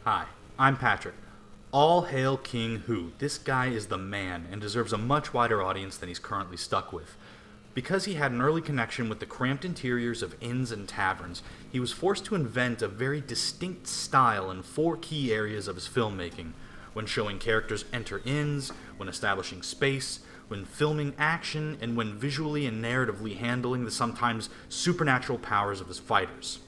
Hi, I'm Patrick. All hail King Hu. This guy is the man and deserves a much wider audience than he's currently stuck with. Because he had an early connection with the cramped interiors of inns and taverns, he was forced to invent a very distinct style in four key areas of his filmmaking: when showing characters enter inns, when establishing space, when filming action, and when visually and narratively handling the sometimes supernatural powers of his fighters.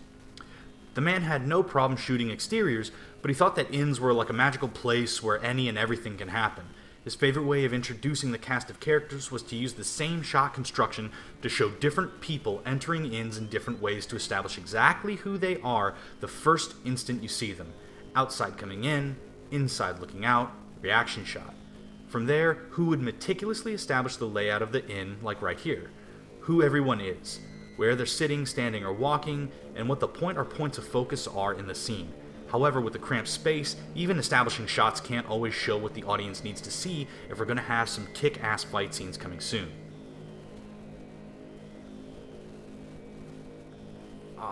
The man had no problem shooting exteriors, but he thought that inns were like a magical place where any and everything can happen. His favorite way of introducing the cast of characters was to use the same shot construction to show different people entering inns in different ways to establish exactly who they are the first instant you see them. Outside coming in, inside looking out, reaction shot. From there, Hu would meticulously establish the layout of the inn, like right here. Who everyone is, where they're sitting, standing, or walking, and what the point or points of focus are in the scene. However, with the cramped space, even establishing shots can't always show what the audience needs to see if we're going to have some kick-ass fight scenes coming soon.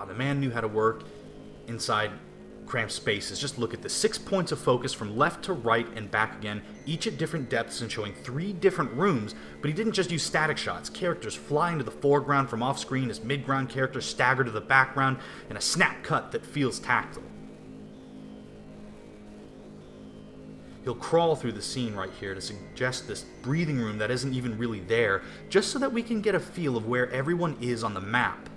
The man knew how to work inside cramped spaces. Just look at the 6 points of focus from left to right and back again, each at different depths and showing 3 different rooms, but he didn't just use static shots. Characters fly into the foreground from off-screen as mid-ground characters stagger to the background in a snap cut that feels tactile. He'll crawl through the scene right here to suggest this breathing room that isn't even really there, just so that we can get a feel of where everyone is on the map.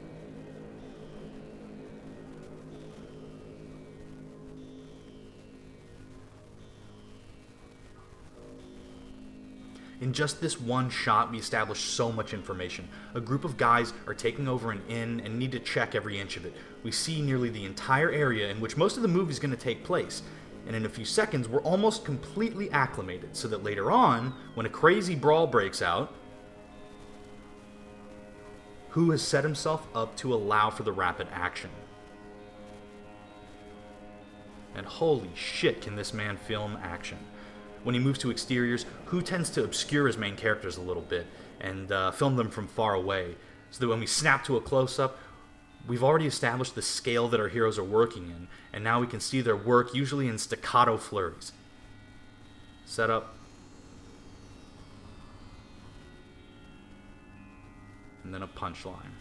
In just this one shot, we establish so much information. A group of guys are taking over an inn and need to check every inch of it. We see nearly the entire area in which most of the movie is going to take place. And in a few seconds, we're almost completely acclimated, so that later on, when a crazy brawl breaks out, Hu has set himself up to allow for the rapid action. And holy shit, can this man film action. When he moves to exteriors, Hu tends to obscure his main characters a little bit and film them from far away, so that when we snap to a close-up, we've already established the scale that our heroes are working in, and now we can see their work, usually in staccato flurries. Setup. And then a punchline.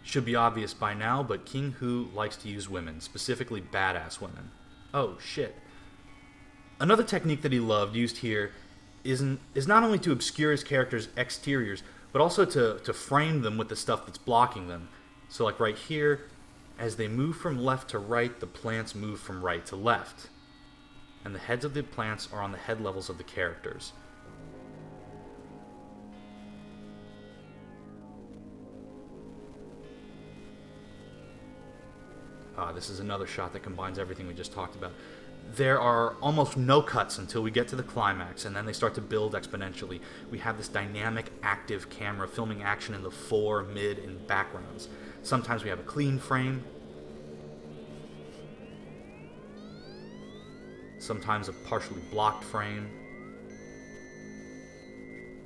Should be obvious by now, but King Hu likes to use women, specifically badass women. Oh, shit. Another technique that he loved, used here, is not only to obscure his characters' exteriors, but also to frame them with the stuff that's blocking them. So like right here, as they move from left to right, the plants move from right to left. And the heads of the plants are on the head levels of the characters. This is another shot that combines everything we just talked about. There are almost no cuts until we get to the climax, and then they start to build exponentially. We have this dynamic, active camera filming action in the fore, mid, and backgrounds. Sometimes we have a clean frame. Sometimes a partially blocked frame.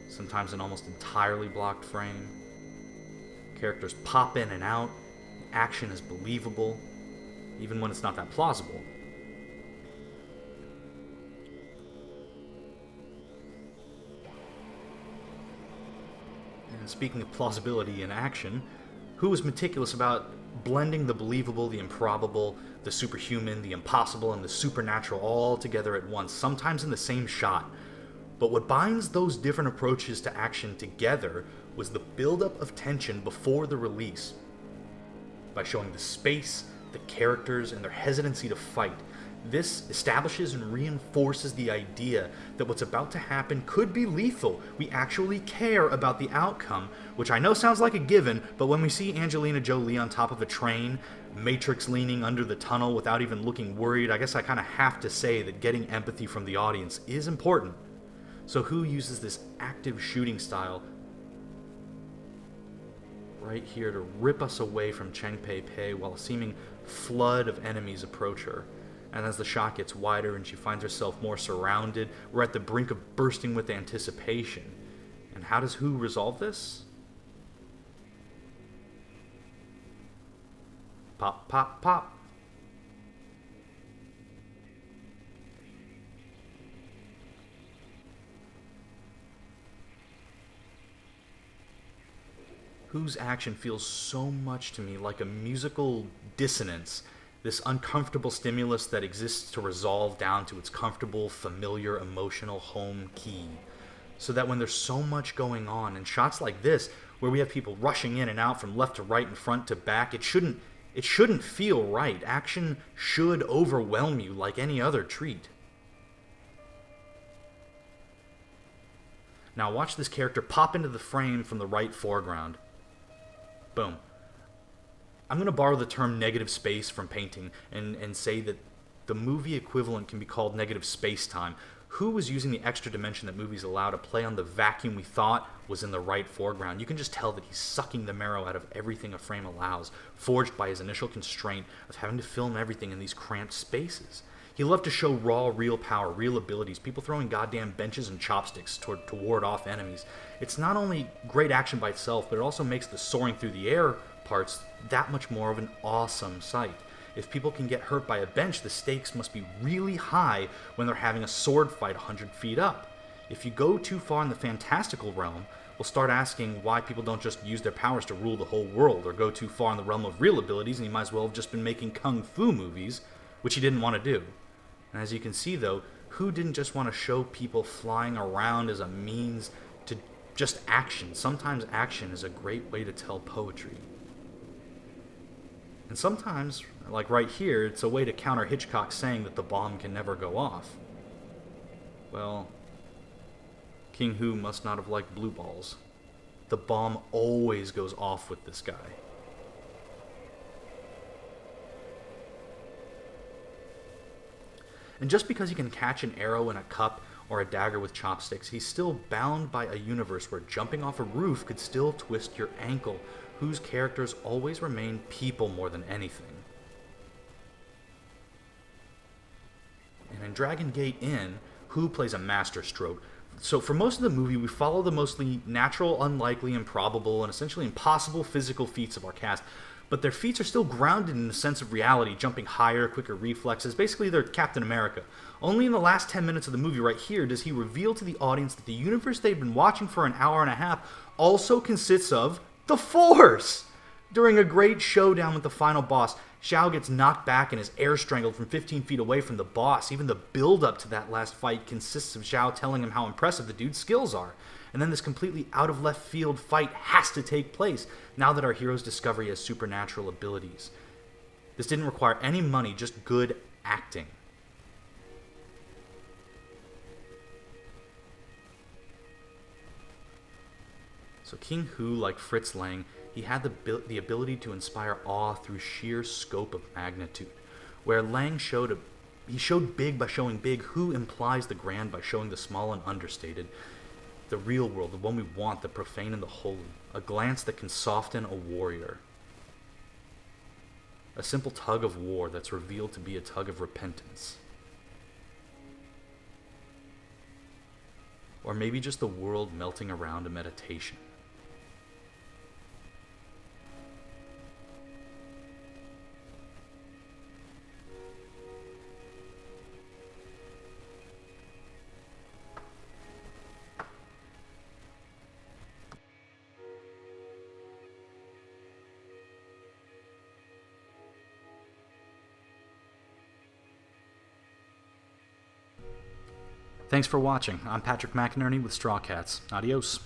Sometimes an almost entirely blocked frame. Characters pop in and out. Action is believable, even when it's not that plausible. And speaking of plausibility in action, Hu was meticulous about blending the believable, the improbable, the superhuman, the impossible, and the supernatural all together at once, sometimes in the same shot. But what binds those different approaches to action together was the buildup of tension before the release. By showing the space, the characters, and their hesitancy to fight, this establishes and reinforces the idea that what's about to happen could be lethal. We actually care about the outcome, which I know sounds like a given, but when we see Angelina Jolie on top of a train, Matrix leaning under the tunnel without even looking worried, I guess I kind of have to say that getting empathy from the audience is important. So Hu uses this active shooting style right here to rip us away from Cheng Pei Pei while a seeming flood of enemies approach her. And as the shot gets wider and she finds herself more surrounded, we're at the brink of bursting with anticipation. And how does Hu resolve this? Pop, pop, pop. Whose action feels so much to me like a musical dissonance, this uncomfortable stimulus that exists to resolve down to its comfortable, familiar, emotional home key. So that when there's so much going on, and shots like this, where we have people rushing in and out from left to right and front to back, it shouldn't feel right. Action should overwhelm you like any other treat. Now watch this character pop into the frame from the right foreground. Boom. I'm going to borrow the term negative space from painting and say that the movie equivalent can be called negative space-time. Who was using the extra dimension that movies allow to play on the vacuum we thought was in the right foreground? You can just tell that he's sucking the marrow out of everything a frame allows, forged by his initial constraint of having to film everything in these cramped spaces. He loved to show raw, real power, real abilities, people throwing goddamn benches and chopsticks to ward off enemies. It's not only great action by itself, but it also makes the soaring through the air parts that much more of an awesome sight. If people can get hurt by a bench, the stakes must be really high when they're having a sword fight 100 feet up. If you go too far in the fantastical realm, we'll start asking why people don't just use their powers to rule the whole world, or go too far in the realm of real abilities and he might as well have just been making kung fu movies, which he didn't want to do. And as you can see though, who didn't just want to show people flying around as a means to just action? Sometimes action is a great way to tell poetry. And sometimes, like right here, it's a way to counter Hitchcock saying that the bomb can never go off. Well, King Hu must not have liked blue balls. The bomb always goes off with this guy. And just because he can catch an arrow in a cup or a dagger with chopsticks, he's still bound by a universe where jumping off a roof could still twist your ankle, whose characters always remain people more than anything. And in Dragon Gate Inn, Hu plays a masterstroke. So for most of the movie, we follow the mostly natural, unlikely, improbable, and essentially impossible physical feats of our cast. But their feats are still grounded in a sense of reality, jumping higher, quicker reflexes. Basically, they're Captain America. Only in the last 10 minutes of the movie right here does he reveal to the audience that the universe they've been watching for an hour and a half also consists of the Force! During a great showdown with the final boss, Shao gets knocked back and is air strangled from 15 feet away from the boss. Even the build-up to that last fight consists of Shao telling him how impressive the dude's skills are. And then this completely out-of-left-field fight has to take place, now that our hero's discover he has supernatural abilities. This didn't require any money, just good acting. So King Hu, like Fritz Lang, he had the ability to inspire awe through sheer scope of magnitude. Where Lang showed big by showing big, Hu implies the grand by showing the small and understated. The real world, the one we want, the profane and the holy. A glance that can soften a warrior. A simple tug of war that's revealed to be a tug of repentance. Or maybe just the world melting around a meditation. Thanks for watching. I'm Patrick McInerney with Straw Cats. Adios.